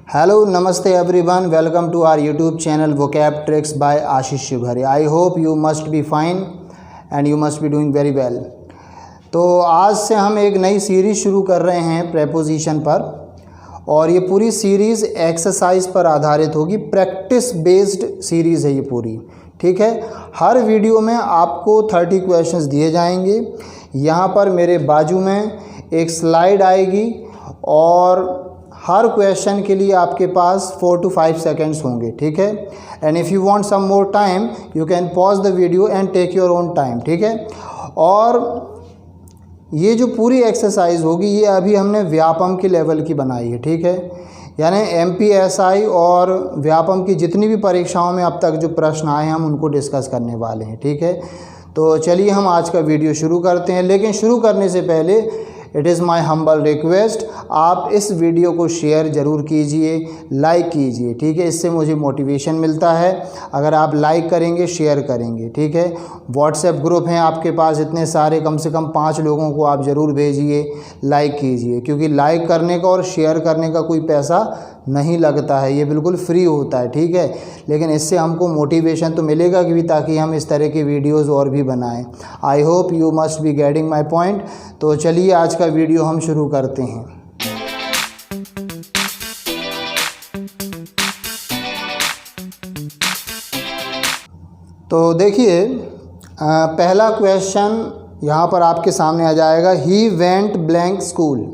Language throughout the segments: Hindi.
Hello, Namaste everyone. Welcome to our YouTube channel Vocab Tricks by Ashish Shivhari. I hope you must be fine and you must be doing very well. तो आज से हम एक नई सीरीज़ शुरू कर रहे हैं प्रेपोजिशन पर, और ये पूरी सीरीज़ एक्सरसाइज पर आधारित होगी। प्रैक्टिस बेस्ड सीरीज़ है ये पूरी, ठीक है। हर वीडियो में आपको 30 क्वेश्चंस दिए जाएंगे। यहाँ पर मेरे बाजू में एक स्लाइड आएगी और हर क्वेश्चन के लिए आपके पास 4 to 5 सेकेंड्स होंगे, ठीक है। And if you want some more time you can pause the video and take your own time, ठीक है। और ये जो पूरी एक्सरसाइज होगी ये अभी हमने व्यापम की लेवल की बनाई है, ठीक है। यानी MPSI और व्यापम की जितनी भी परीक्षाओं में अब तक जो प्रश्न आए हैं हम उनको डिस्कस करने वाले हैं, ठीक है। तो चलिए हम आज का वीडियो शुरू करते हैं, लेकिन शुरू करने से पहले it is my humble request, आप इस वीडियो को शेयर ज़रूर कीजिए, लाइक कीजिए, ठीक है। इससे मुझे मोटिवेशन मिलता है अगर आप लाइक करेंगे, शेयर करेंगे, ठीक है। व्हाट्सएप ग्रुप हैं आपके पास इतने सारे, कम से कम 5 लोगों को आप ज़रूर भेजिए, लाइक कीजिए, क्योंकि लाइक करने का और शेयर करने का कोई पैसा नहीं लगता है, ये बिल्कुल फ्री होता है, ठीक है। लेकिन इससे हमको मोटिवेशन तो मिलेगा कि ताकि हम इस तरह के वीडियोस और भी बनाएं। आई hope you must be getting my point. तो चलिए आज का वीडियो हम शुरू करते हैं। तो देखिए पहला क्वेश्चन यहाँ पर आपके सामने आ जाएगा। He went blank school.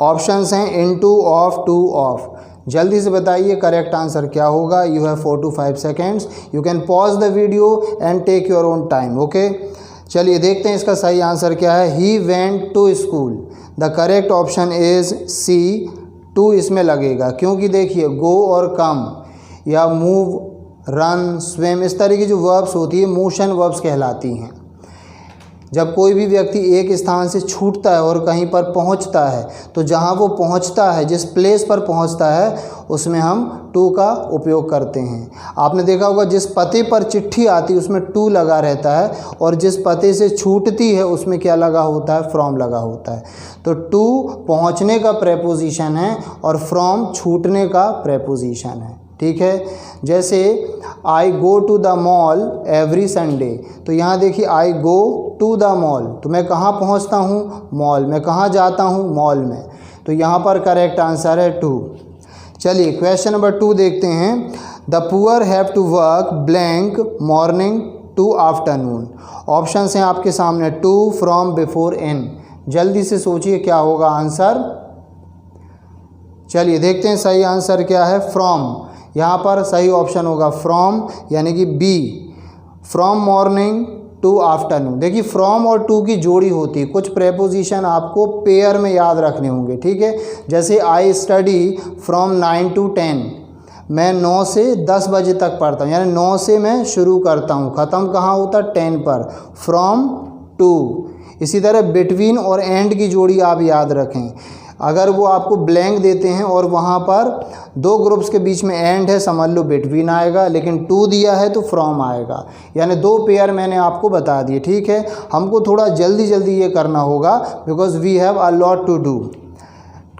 Options हैं इनटू, ऑफ, टू, ऑफ। जल्दी से बताइए करेक्ट आंसर क्या होगा। You have 4 to 5 seconds. You can pause the video and take your own time, okay. चलिए देखते हैं इसका सही आंसर क्या है। He went to school. The correct option is C, to इसमें लगेगा, क्योंकि देखिए गो और कम या मूव, रन, स्विम, इस तरह की जो वर्ब्स होती है मोशन वर्ब्स कहलाती हैं। जब कोई भी व्यक्ति एक स्थान से छूटता है और कहीं पर पहुंचता है, तो जहां वो पहुंचता है, जिस प्लेस पर पहुंचता है, उसमें हम टू का उपयोग करते हैं। आपने देखा होगा जिस पते पर चिट्ठी आती है उसमें टू लगा रहता है, और जिस पते से छूटती है उसमें क्या लगा होता है, फ्रॉम लगा होता है। तो टू पहुंचने का प्रेपोजिशन है और फ्रॉम छूटने का प्रेपोजिशन है, ठीक है। जैसे I go to the mall every Sunday, तो यहाँ देखिए I go to the mall, तो मैं कहाँ पहुँचता हूँ, मॉल। मैं कहाँ जाता हूँ, मॉल में। तो यहाँ पर करेक्ट आंसर है टू। चलिए क्वेश्चन नंबर 2 देखते हैं। The poor have to work blank morning to afternoon. Options हैं आपके सामने टू, फ्रॉम, बिफोर, इन। जल्दी से सोचिए क्या होगा आंसर। चलिए देखते हैं सही आंसर क्या है। फ्रॉम, यहाँ पर सही ऑप्शन होगा फ्रॉम, यानी कि B, from morning to afternoon. देखिए फ्रॉम और टू की जोड़ी होती है। कुछ प्रेपोजिशन आपको पेयर में याद रखने होंगे, ठीक है। जैसे आई स्टडी फ्रॉम 9 to 10, मैं 9 से 10 बजे तक पढ़ता हूँ, यानी 9 से मैं शुरू करता हूँ, ख़त्म कहाँ होता, 10 पर, फ्रॉम टू। इसी तरह बिटवीन और एंड की जोड़ी आप याद रखें। अगर वो आपको ब्लैंक देते हैं और वहाँ पर 2 ग्रुप्स के बीच में एंड है, समझ लो बिटवीन आएगा, लेकिन टू दिया है तो फ्रॉम आएगा। यानी 2 पेयर मैंने आपको बता दिए, ठीक है। हमको थोड़ा जल्दी जल्दी ये करना होगा because we have a lot to do.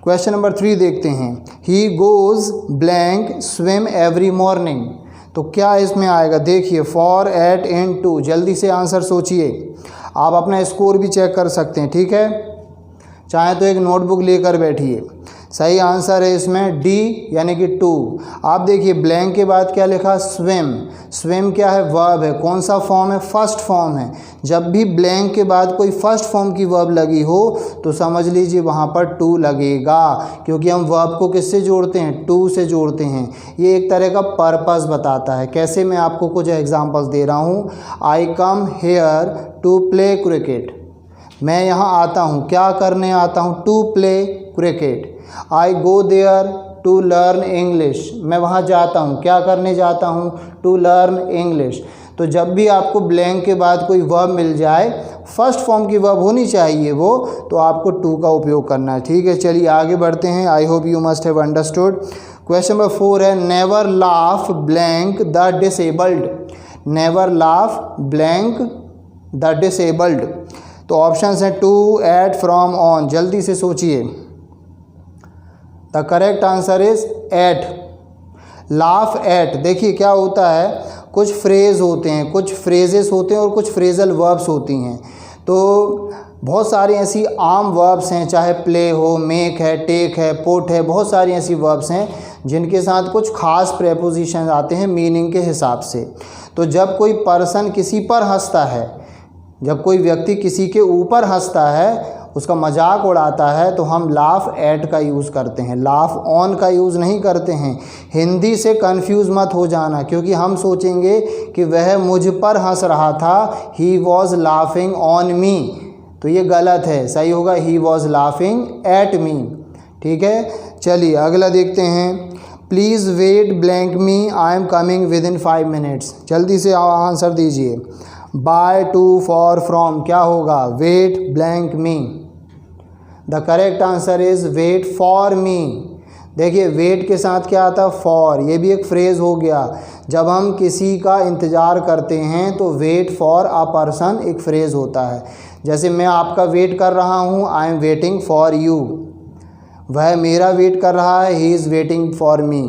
Question number 3 देखते हैं। He goes blank swim every morning, तो क्या इसमें आएगा। देखिए फॉर, एट, इन, टू। जल्दी से आंसर सोचिए। आप अपना स्कोर भी चेक कर सकते हैं, ठीक है। चाहे तो एक नोटबुक लेकर बैठिए। सही आंसर है इसमें डी, यानी कि टू। आप देखिए ब्लैंक के बाद क्या लिखा, स्विम। स्विम क्या है, वर्ब है। कौन सा फॉर्म है, फर्स्ट फॉर्म है। जब भी ब्लैंक के बाद कोई फर्स्ट फॉर्म की वर्ब लगी हो तो समझ लीजिए वहाँ पर टू लगेगा, क्योंकि हम वर्ब को किससे जोड़ते हैं, टू से जोड़ते हैं। ये एक तरह का पर्पस बताता है। कैसे, मैं आपको कुछ एग्जांपल्स दे रहा हूँ। I come here to play cricket, मैं यहाँ आता हूँ, क्या करने आता हूँ, to play cricket. I go there to learn English, मैं वहाँ जाता हूँ, क्या करने जाता हूँ, टू लर्न इंग्लिश। तो जब भी आपको ब्लैंक के बाद कोई वर्ब मिल जाए, फर्स्ट फॉर्म की वर्ब होनी चाहिए वो, तो आपको टू का उपयोग करना है, ठीक है। चलिए आगे बढ़ते हैं। I hope you must have understood. Question number 4 है। Never laugh blank the disabled. Never laugh blank the disabled. तो ऑप्शंस हैं टू, एट, फ्रॉम, ऑन। जल्दी से सोचिए। The correct answer is at. Laugh at. देखिए क्या होता है, कुछ फ्रेज होते हैं, कुछ फ्रेजेस होते हैं और कुछ फ्रेजल वर्ब्स होती हैं। तो बहुत सारी ऐसी आम वर्ब्स हैं, चाहे प्ले हो, मेक है, टेक है, पुट है, बहुत सारी ऐसी वर्ब्स हैं जिनके साथ कुछ खास प्रेपोजिशन आते हैं मीनिंग के हिसाब से। तो जब कोई पर्सन किसी पर हंसता है, जब कोई व्यक्ति किसी के ऊपर हंसता है, उसका मजाक उड़ाता है, तो हम लाफ एट का यूज़ करते हैं, लाफ ऑन का यूज़ नहीं करते हैं। हिंदी से कंफ्यूज मत हो जाना, क्योंकि हम सोचेंगे कि वह मुझ पर हंस रहा था, he was laughing on me, तो ये गलत है। सही होगा he was laughing at me. ठीक है, चलिए अगला देखते हैं। Please wait blank me, I am coming within 5 minutes. जल्दी से आंसर दीजिए। बाय, टू, फॉर, फ्रॉम, क्या होगा? Wait blank me. The correct answer is wait for me. देखिए वेट के साथ क्या आता है? फॉर। ये भी एक फ्रेज़ हो गया। जब हम किसी का इंतज़ार करते हैं तो वेट फॉर अ पर्सन एक फ्रेज़ होता है। जैसे मैं आपका वेट कर रहा हूँ, I am waiting for you. वह मेरा वेट कर रहा है, he is waiting for me.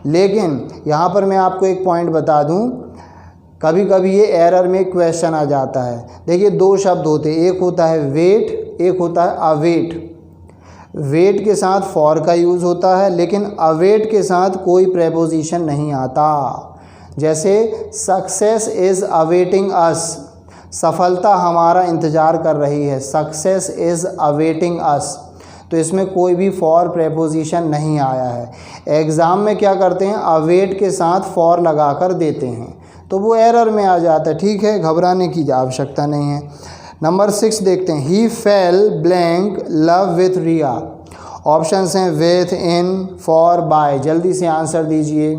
लेकिन यहाँ पर मैं आपको एक पॉइंट बता दूँ, कभी कभी ये एरर में क्वेश्चन आ जाता है। देखिए दो शब्द होते हैं, एक होता है वेट, एक होता है अवेट। वेट के साथ फॉर का यूज़ होता है, लेकिन अवेट के साथ कोई प्रेपोजिशन नहीं आता। जैसे सक्सेस इज़ अवेटिंग अस, सफलता हमारा इंतज़ार कर रही है, सक्सेस इज़ अवेटिंग अस, तो इसमें कोई भी फॉर प्रेपोजिशन नहीं आया है। एग्ज़ाम में क्या करते हैं, अवेट के साथ फॉर लगा कर देते हैं, तो वो एरर में आ जाता है। ठीक है, घबराने की आवश्यकता नहीं है। नंबर 6 देखते हैं। He fell blank love with Riya. Options हैं विथ, इन, फॉर, बाय। जल्दी से आंसर दीजिए।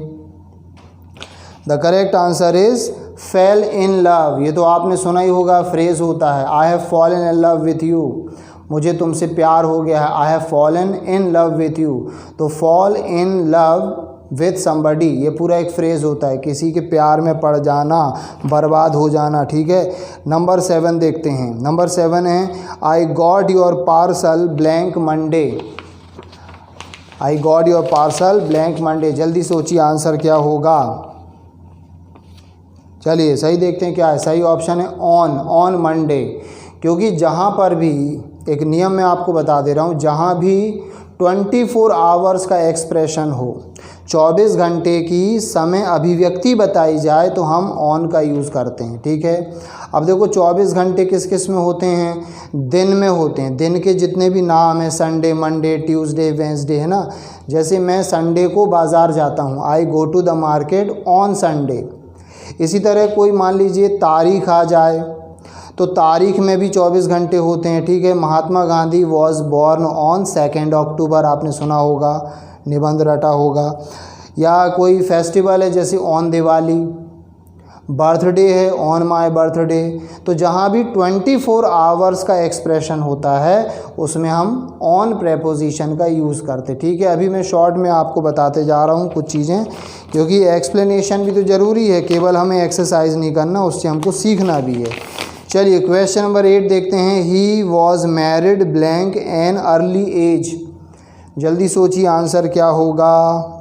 The correct answer is fell in love. ये तो आपने सुना ही होगा, फ्रेज होता है, I have fallen in love with you, मुझे तुमसे प्यार हो गया है, I have fallen in love with you. तो fall in love with somebody, ये पूरा एक फ्रेज़ होता है, किसी के प्यार में पड़ जाना, बर्बाद हो जाना। ठीक है, नंबर 7 देखते हैं। नंबर 7 है I got your parcel blank Monday. I got your parcel blank Monday. जल्दी सोचिए आंसर क्या होगा। चलिए सही देखते हैं क्या है। सही ऑप्शन है ऑन मंडे, क्योंकि जहाँ पर भी एक नियम मैं आपको बता दे रहा हूँ, जहाँ भी 24 आवर्स का एक्सप्रेशन हो, 24 घंटे की समय अभिव्यक्ति बताई जाए, तो हम ऑन का यूज़ करते हैं। ठीक है, अब देखो 24 घंटे किस किस में होते हैं? दिन में होते हैं। दिन के जितने भी नाम हैं, संडे, मंडे, ट्यूसडे, वेंसडे, है ना। जैसे मैं संडे को बाज़ार जाता हूँ, I go to the market on Sunday. इसी तरह कोई मान लीजिए तारीख आ जाए, तो तारीख में भी 24 घंटे होते हैं। ठीक है, Mahatma Gandhi was born on 2 अक्टूबर, आपने सुना होगा, निबंध रटा होगा। या कोई फेस्टिवल है जैसे ऑन दिवाली, बर्थडे है ऑन माय बर्थडे। तो जहाँ भी 24 आवर्स का एक्सप्रेशन होता है उसमें हम ऑन प्रेपोजिशन का यूज़ करते। ठीक है, अभी मैं शॉर्ट में आपको बताते जा रहा हूँ कुछ चीज़ें, क्योंकि एक्सप्लेनेशन भी तो ज़रूरी है, केवल हमें एक्सरसाइज नहीं करना, उससे हमको सीखना भी है। चलिए क्वेश्चन नंबर 8 देखते हैं। He was married blank an early age. जल्दी सोचिए आंसर क्या होगा।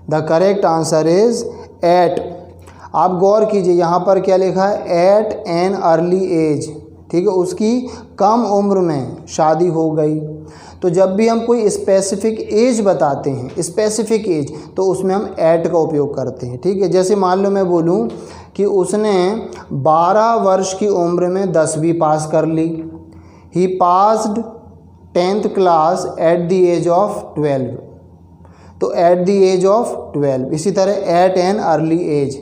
The correct answer is at. आप गौर कीजिए यहाँ पर क्या लिखा है, एट एन अर्ली एज। ठीक है, उसकी कम उम्र में शादी हो गई। तो जब भी हम कोई स्पेसिफिक एज बताते हैं, स्पेसिफिक एज, तो उसमें हम एट का उपयोग करते हैं। ठीक है, जैसे मान लो मैं बोलूँ कि उसने 12 वर्ष की उम्र में 10वीं पास कर ली। He passed 10th class at the age of 12। तो एट द एज ऑफ 12। इसी तरह एट एन अर्ली एज,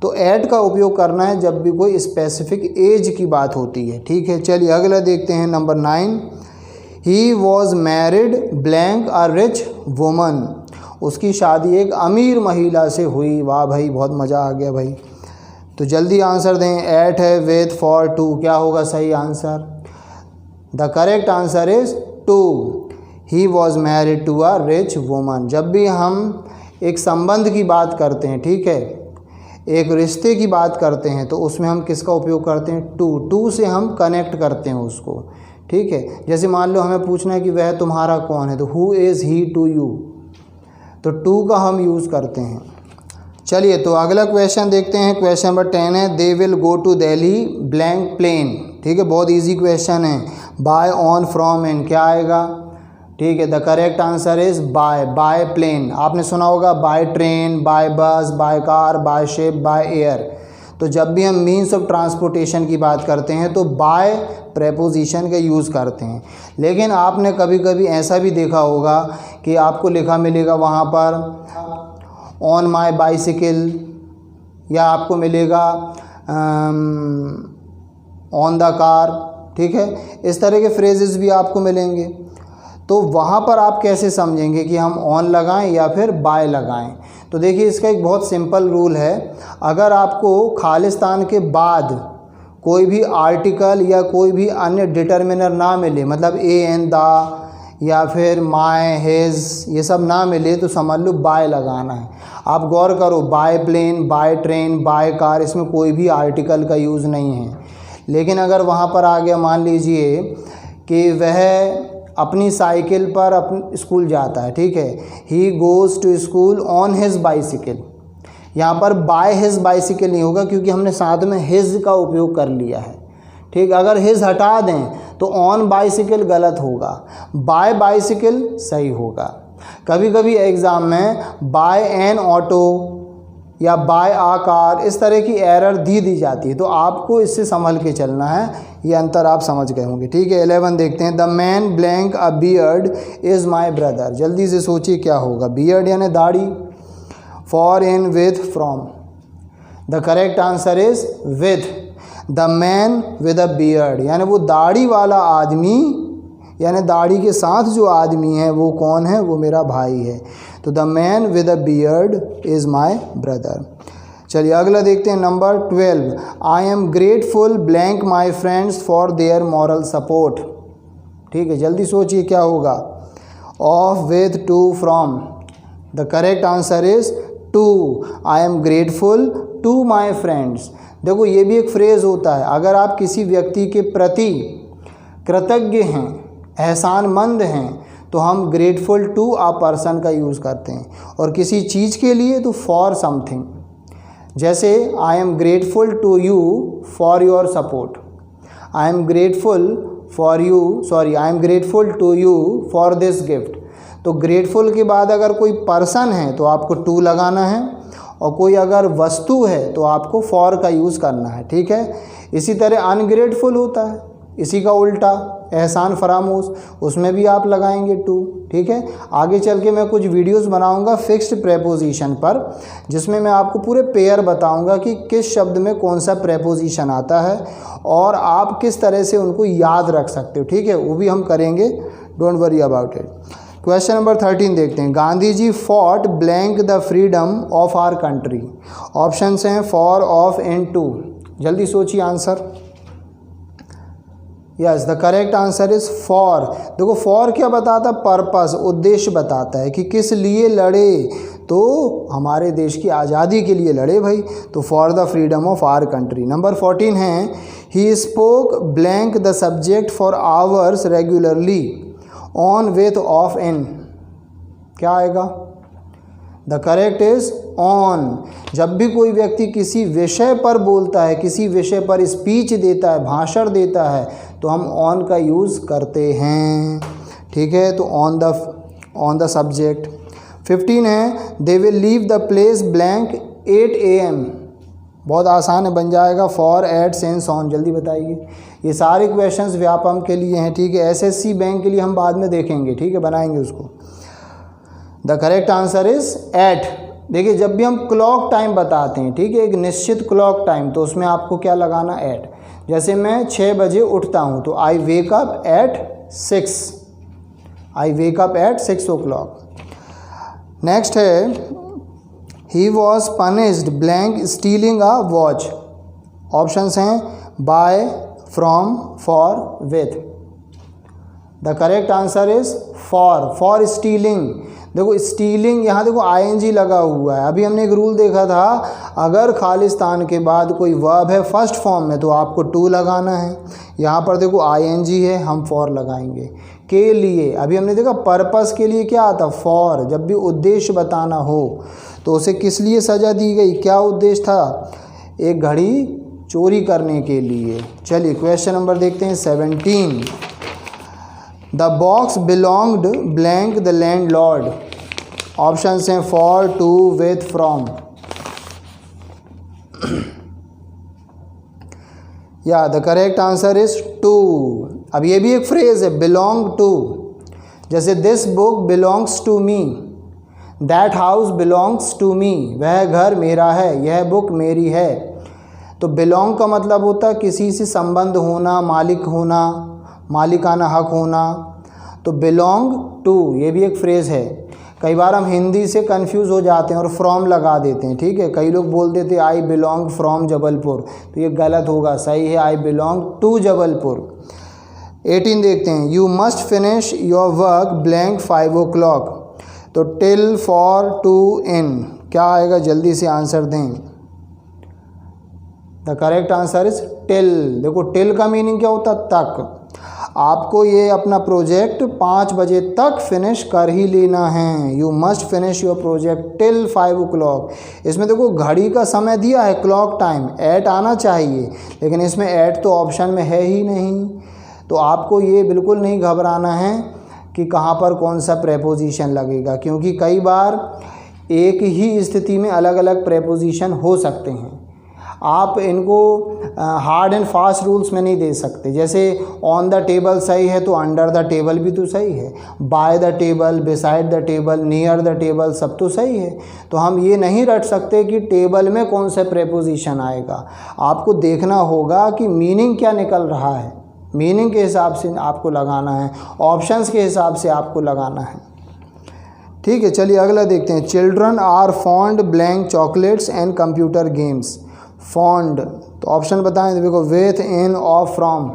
तो एट का उपयोग करना है जब भी कोई स्पेसिफिक एज की बात होती है। ठीक है, चलिए अगला देखते हैं। Number 9। He was married blank a rich woman. उसकी शादी एक अमीर महिला से हुई। वाह भाई, बहुत मज़ा आ गया भाई। तो जल्दी आंसर दें। एट है विथ, फॉर, टू, क्या होगा सही answer? The correct answer is to. He was married to a rich woman. जब भी हम एक संबंध की बात करते हैं, ठीक है, एक रिश्ते की बात करते हैं तो उसमें हम किसका उपयोग करते हैं, टू से हम कनेक्ट करते हैं उसको, ठीक है। जैसे मान लो हमें पूछना है कि वह तुम्हारा कौन है, तो who is he to you, तो टू का हम यूज़ करते हैं। चलिए तो अगला क्वेश्चन देखते हैं, क्वेश्चन नंबर 10 है they will go to Delhi blank plane, ठीक है, बहुत इजी क्वेश्चन है। बाय, ऑन, फ्रॉम, इन क्या आएगा, ठीक है। The correct answer is by plane. आपने सुना होगा by train, by bus, by car, by ship, by air. तो जब भी हम मीन्स ऑफ ट्रांसपोर्टेशन की बात करते हैं तो बाय प्रेपोजिशन का यूज़ करते हैं। लेकिन आपने कभी कभी ऐसा भी देखा होगा कि आपको लिखा मिलेगा वहाँ पर ऑन माई बाइसिकल, या आपको मिलेगा ऑन द कार, ठीक है। इस तरह के फ्रेजेस भी आपको मिलेंगे। तो वहाँ पर आप कैसे समझेंगे कि हम ऑन लगाएं या फिर बाय लगाएं। तो देखिए इसका एक बहुत सिंपल रूल है। अगर आपको खालिस्तान के बाद कोई भी आर्टिकल या कोई भी अन्य डिटर्मिनर ना मिले, मतलब ए एन दा या फिर माय, हिज, ये सब ना मिले, तो समझ लो बाय लगाना है। आप गौर करो, by plane, by train, by car, इसमें कोई भी आर्टिकल का यूज़ नहीं है। लेकिन अगर वहाँ पर आ गया, मान लीजिए कि वह अपनी साइकिल पर अपने स्कूल जाता है, ठीक है, he goes to school on his bicycle, यहाँ पर बाय हिज बाइसिकल नहीं होगा क्योंकि हमने साथ में हिज का उपयोग कर लिया है, ठीक। अगर हिज हटा दें तो ऑन बाइसिकल गलत होगा, बाय बाइसिकल सही होगा। कभी कभी एग्ज़ाम में बाय एन ऑटो या बाय आ कार, इस तरह की एरर दी जाती है, तो आपको इससे संभल के चलना है। ये अंतर आप समझ गए होंगे, ठीक है। 11 देखते हैं, the man blank a beard is my brother. जल्दी से सोचिए क्या होगा, बियर्ड यानी दाढ़ी, for, in, with, from. The correct answer is with. The man with a beard यानी वो दाढ़ी वाला आदमी, यानी दाढ़ी के साथ जो आदमी है वो कौन है, वो मेरा भाई है। तो the man with a beard is my brother. चलिए अगला देखते हैं, number 12, I am grateful blank my friends for their moral support, ठीक है। जल्दी सोचिए क्या होगा, of, with, to, from. The correct answer is to. I am grateful to my friends. देखो ये भी एक फ्रेज़ होता है, अगर आप किसी व्यक्ति के प्रति कृतज्ञ हैं, एहसानमंद हैं, तो हम ग्रेटफुल टू अ पर्सन का यूज़ करते हैं। और किसी चीज़ के लिए तो फॉर समथिंग, जैसे I am grateful to you for your support, I am grateful for you, sorry, I am grateful to you for this gift. तो ग्रेटफुल के बाद अगर कोई पर्सन है तो आपको टू लगाना है, और कोई अगर वस्तु है तो आपको फॉर का यूज़ करना है, ठीक है। इसी तरह अनग्रेटफुल होता है, इसी का उल्टा एहसान फरामोश, उसमें भी आप लगाएंगे टू, ठीक है। आगे चल के मैं कुछ वीडियोस बनाऊंगा फिक्स्ड प्रेपोजिशन पर, जिसमें मैं आपको पूरे पेयर बताऊंगा कि किस शब्द में कौन सा प्रेपोजिशन आता है और आप किस तरह से उनको याद रख सकते हो, ठीक है। वो भी हम करेंगे, don't worry about it. Question number 13 देखते हैं, Gandhi ji fought blank the freedom of our country. Options हैं फॉर, ऑफ, इन, टू। जल्दी सोचिए answer. Yes, the correct answer is for. देखो फॉर क्या बताता है, पर्पस, उद्देश्य बताता है कि किस लिए लड़े, तो हमारे देश की आज़ादी के लिए लड़े भाई, तो for the freedom of our country. Number 14 है, he spoke blank the subject for hours regularly, on, with, of, in. क्या आएगा, द करेक्ट इज ऑन। जब भी कोई व्यक्ति किसी विषय पर बोलता है, किसी विषय पर स्पीच देता है, भाषण देता है, तो हम ऑन का यूज़ करते हैं, ठीक है। तो ऑन द सब्जेक्ट। 15 है, they will leave the place blank 8 AM। बहुत आसान है, बन जाएगा फॉर, एट, सिंस, ऑन। जल्दी बताइए। ये सारे क्वेश्चंस व्यापम के लिए हैं, ठीक है। SSC बैंक के लिए हम बाद में देखेंगे, ठीक है, बनाएंगे उसको। The correct answer is at. देखिए जब भी हम क्लॉक टाइम बताते हैं, ठीक है, एक निश्चित क्लॉक टाइम, तो उसमें आपको क्या लगाना, एट। जैसे मैं 6 बजे उठता हूँ तो I wake up at 6, I wake up at 6 o'clock। Next है, he was punished blank stealing a watch. Options हैं by, from, for, with. The correct answer is for, for stealing. देखो स्टीलिंग, यहाँ देखो आईएनजी लगा हुआ है। अभी हमने एक रूल देखा था, अगर खालिस्तान के बाद कोई वर्ब है फर्स्ट फॉर्म में तो आपको टू लगाना है। यहाँ पर देखो आईएनजी है, हम फॉर लगाएंगे। के लिए अभी हमने देखा पर्पस के लिए क्या आता, फॉर। जब भी उद्देश्य बताना हो तो उसे किस लिए सज़ा दी गई, क्या उद्देश्य था, एक घड़ी चोरी करने के लिए। चलिए क्वेश्चन नंबर देखते हैं 17। The box belonged blank the landlord. Option हैं फॉर, टू, विथ, फ्रॉम। या the correct answer is to. अब ये भी एक फ्रेज है, बिलोंग टू। जैसे this book belongs to me, that house belongs to me, वह घर मेरा है, यह बुक मेरी है। तो बिलोंग का मतलब होता है किसी से संबंध होना, मालिक होना, मालिकाना हक होना। तो बिलोंग टू ये भी एक फ्रेज़ है। कई बार हम हिंदी से कंफ्यूज हो जाते हैं और फ्रॉम लगा देते हैं, ठीक है। कई लोग बोल देते आई बिलोंग फ्रॉम जबलपुर, तो ये गलत होगा, सही है आई बिलोंग टू जबलपुर। 18 देखते हैं। You must finish your work blank 5 o'clock। तो टिल, फॉर, टू, इन, क्या आएगा, जल्दी से आंसर दें। The correct answer is till. देखो टिल का मीनिंग क्या होता है, तक। आपको ये अपना प्रोजेक्ट 5 बजे तक फिनिश कर ही लेना है। You must finish your project till 5 o'clock। इसमें देखो घड़ी का समय दिया है, क्लॉक टाइम, एट आना चाहिए, लेकिन इसमें एट तो ऑप्शन में है ही नहीं। तो आपको ये बिल्कुल नहीं घबराना है कि कहाँ पर कौन सा प्रेपोजिशन लगेगा, क्योंकि कई बार एक ही स्थिति में अलग अलग प्रेपोजिशन हो सकते हैं। आप इनको हार्ड एंड फास्ट रूल्स में नहीं दे सकते। जैसे ऑन द टेबल सही है तो अंडर द टेबल भी तो सही है, by the table, beside the table, near the table, सब तो सही है। तो हम ये नहीं रट सकते कि टेबल में कौन सा प्रेपोजिशन आएगा। आपको देखना होगा कि मीनिंग क्या निकल रहा है, मीनिंग के हिसाब से आपको लगाना है, ऑप्शंस के हिसाब से आपको लगाना है, ठीक है। चलिए अगला देखते हैं। Children are fond blank chocolates and computer games. Fond, तो ऑप्शन बताएं, देखो with, in, of, from.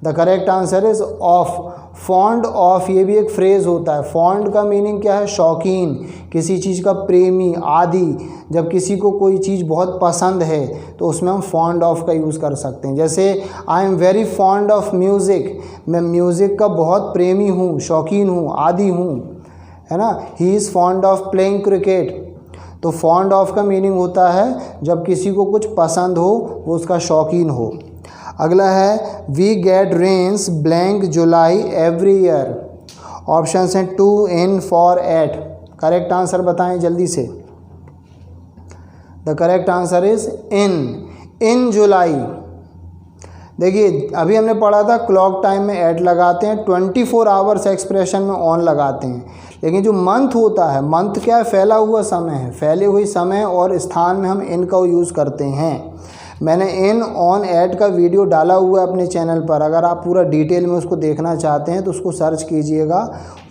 The correct answer is of. Fond of ये भी एक फ्रेज होता है। फॉन्ड का मीनिंग क्या है, शौकीन, किसी चीज़ का प्रेमी, आदि। जब किसी को कोई चीज़ बहुत पसंद है तो उसमें हम फॉन्ड ऑफ का यूज़ कर सकते हैं। जैसे I am very fond of music, मैं म्यूज़िक का बहुत प्रेमी हूँ, शौकीन हूँ, आदि हूँ, है ना। He is fond of playing cricket. तो फॉन्ड ऑफ का मीनिंग होता है जब किसी को कुछ पसंद हो, वो उसका शौकीन हो। अगला है we get rains blank July every year. Option हैं to, in, for, at. Correct answer बताएं जल्दी से। The correct answer is in July. देखिए अभी हमने पढ़ा था क्लॉक टाइम में एट लगाते हैं, 24 आवर्स एक्सप्रेशन में ऑन लगाते हैं, लेकिन जो मंथ होता है, मंथ क्या है, फैला हुआ समय है, फैले हुए समय और स्थान में हम इन का यूज़ करते हैं। मैंने इन, ऑन, एट का वीडियो डाला हुआ है अपने चैनल पर, अगर आप पूरा डिटेल में उसको देखना चाहते हैं तो उसको सर्च कीजिएगा,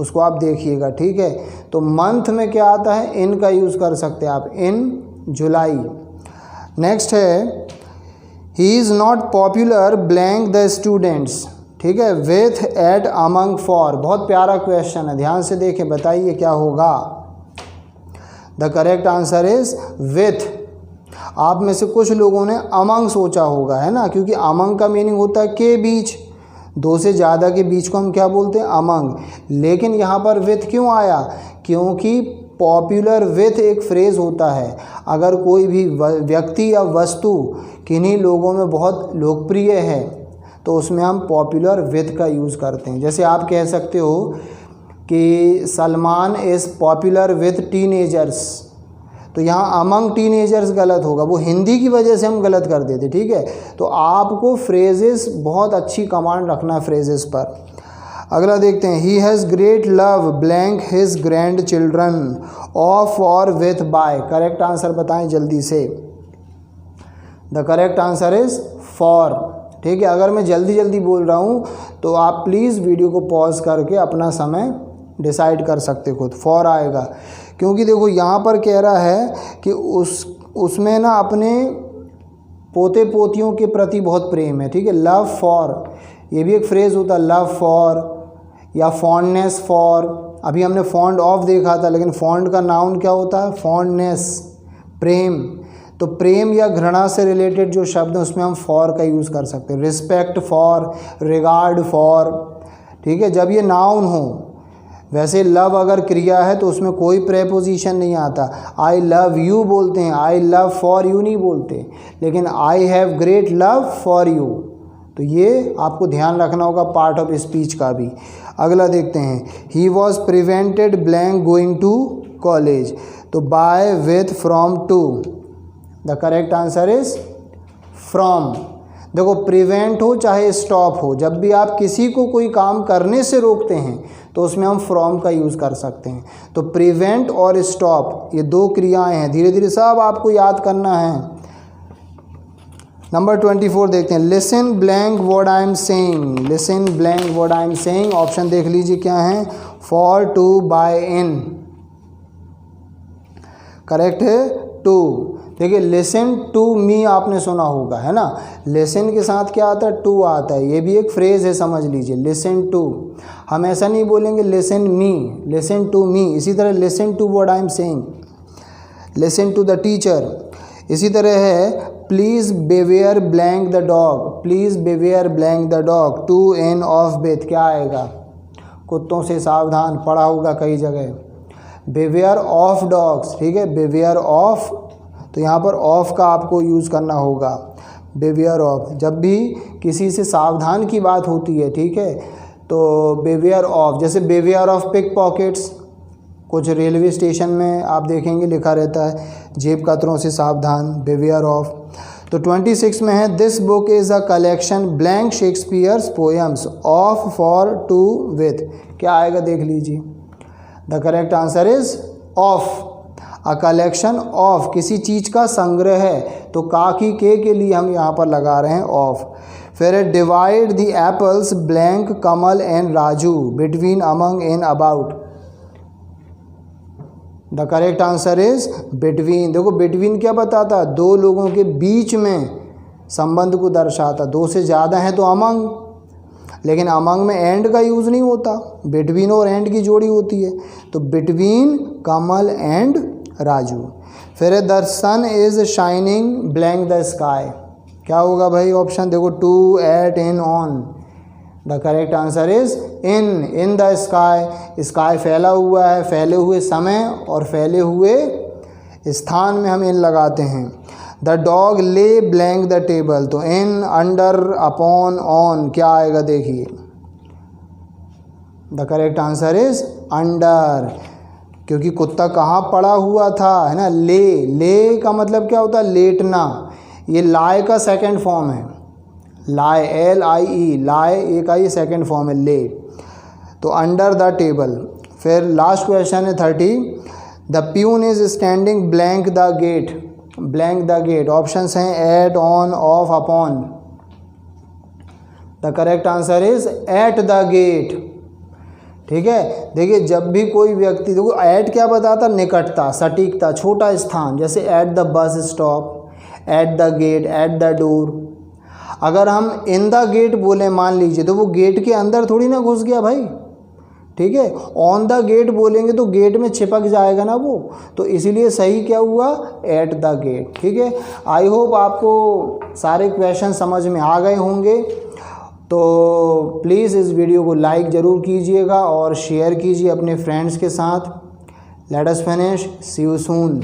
उसको आप देखिएगा, ठीक है। तो मंथ में क्या आता है, इन का यूज़ कर सकते हैं आप, इन जुलाई। नेक्स्ट है he is not popular blank the students, ठीक है, विथ, एट, अमंग, फॉर। बहुत प्यारा क्वेश्चन है, ध्यान से देखें, बताइए क्या होगा। The correct answer is with. आप में से कुछ लोगों ने अमंग सोचा होगा, है ना, क्योंकि अमंग का मीनिंग होता है के बीच, दो से ज़्यादा के बीच को हम क्या बोलते हैं, अमंग। लेकिन यहाँ पर विथ क्यों आया, क्योंकि पॉपुलर विथ एक फ्रेज़ होता है। अगर कोई भी व्यक्ति या वस्तु किन्हीं लोगों में बहुत लोकप्रिय है तो उसमें हम पॉपुलर विथ का यूज़ करते हैं। जैसे आप कह सकते हो कि Salman is popular with teenagers, तो यहाँ अमंग टीनेजर्स गलत होगा, वो हिंदी की वजह से हम गलत कर देते, ठीक है। तो आपको फ्रेजेस बहुत अच्छी कमांड रखना है फ्रेजेस पर। अगला देखते हैं। He has great love blank his grand children, of, और, विथ, बाय। करेक्ट आंसर बताएं जल्दी से। The correct answer is for, ठीक है। अगर मैं जल्दी जल्दी बोल रहा हूँ तो आप प्लीज़ वीडियो को पॉज करके अपना समय डिसाइड कर सकते खुद। फॉर आएगा क्योंकि देखो यहाँ पर कह रहा है कि उसमें ना अपने पोते पोतियों के प्रति बहुत प्रेम है, ठीक है। लव फॉर ये भी एक फ्रेज़ होता है, लव फॉर या फॉन्डनेस फॉर, अभी हमने फॉन्ड ऑफ देखा था, लेकिन फॉन्ड का नाउन क्या होता है? फॉन्डनेस, प्रेम। तो प्रेम या घृणा से रिलेटेड जो शब्द हैं उसमें हम फॉर का यूज़ कर सकते हैं। रिस्पेक्ट फॉर, रिगार्ड फॉर, ठीक है, जब ये नाउन हो। वैसे लव अगर क्रिया है तो उसमें कोई प्रेपोजिशन नहीं आता। आई लव यू बोलते हैं, आई लव फॉर यू नहीं बोलते, लेकिन I have great love for you. तो ये आपको ध्यान रखना होगा पार्ट ऑफ स्पीच का भी। अगला देखते हैं, he was prevented blank going to college. तो by, with, from, to. The correct answer is from. देखो प्रिवेंट हो चाहे स्टॉप हो, जब भी आप किसी को कोई काम करने से रोकते हैं तो उसमें हम फ्रॉम का यूज़ कर सकते हैं। तो प्रिवेंट और स्टॉप ये दो क्रियाएं हैं, धीरे धीरे सब आपको याद करना है। नंबर 24 देखते हैं, listen blank what I am saying. Listen blank what I am saying, option देख लीजिए क्या है? For, to, by, in. Correct है टू। देखिए लिसन टू मी आपने सुना होगा, है ना? लिसन के साथ क्या आता है? टू आता है। ये भी एक फ्रेज़ है, समझ लीजिए, लिसन टू। हम ऐसा नहीं बोलेंगे listen me, listen to me. इसी तरह listen to what I am saying, listen to the teacher. इसी तरह है please beware blank the dog, please beware blank the dog. To, in, of, with, क्या आएगा? कुत्तों से सावधान, पढ़ा होगा कई जगह। बेवेयर ऑफ डॉग्स, ठीक है, बेवेयर ऑफ, तो यहाँ पर ऑफ का आपको यूज़ करना होगा, बेवेयर ऑफ। जब भी किसी से सावधान की बात होती है, ठीक है, तो बेवेयर ऑफ। जैसे बेवेयर ऑफ पिक पॉकेट्स, कुछ रेलवे स्टेशन में आप देखेंगे लिखा रहता है जेब कतरों से सावधान, बेवेयर ऑफ। तो 26 में है, this book is a collection blank Shakespeare's poems, of, for, to, with, क्या आएगा देख लीजिए? The correct answer is of. A collection of, किसी चीज़ का संग्रह है, तो का की के लिए हम यहाँ पर लगा रहे हैं ऑफ। फिर है divide the apples blank Kamal and Raju between, among, in, about. The correct answer is between. देखो बिटवीन क्या बताता? दो लोगों के बीच में संबंध को दर्शाता। दो से ज़्यादा हैं तो अमंग, लेकिन अमंग में एंड का यूज़ नहीं होता, बिटवीन और एंड की जोड़ी होती है। तो बिटवीन कमल एंड राजू। फिर the sun is shining blank the sky, क्या होगा भाई ऑप्शन? देखो to, at, in, on. The correct answer is in, in the sky. Sky फैला हुआ है, फैले हुए समय और फैले हुए स्थान में हम इन लगाते हैं। द डॉग ले ब्लैंक द टेबल, तो इन, अंडर, अपॉन, ऑन, क्या आएगा देखिए? The correct answer is under, क्योंकि कुत्ता कहाँ पड़ा हुआ था, है ना? ले, ले का मतलब क्या होता है? लेटना। ये लाए का सेकंड फॉर्म है, लाए, LIE, लाए एक आई सेकंड फॉर्म है, ले। तो अंडर द टेबल। फिर लास्ट क्वेश्चन है 30, the peon is standing blank the gate, blank the gate. Options हैं at, on, off, upon. The correct answer is at the gate, ठीक है। देखिए जब भी कोई व्यक्ति, देखो एट क्या बताता? निकटता, सटीकता, छोटा स्थान। जैसे at the bus stop, at the gate, at the door. अगर हम इन द गेट बोले मान लीजिए, तो वो गेट के अंदर थोड़ी ना घुस गया भाई, ठीक है। ऑन द गेट बोलेंगे तो गेट में चिपक जाएगा ना वो, तो इसीलिए सही क्या हुआ? एट द गेट, ठीक है। आई होप आपको सारे क्वेश्चन समझ में आ गए होंगे। तो प्लीज़ इस वीडियो को लाइक ज़रूर कीजिएगा और शेयर कीजिए अपने फ्रेंड्स के साथ। Let us finish, see you soon.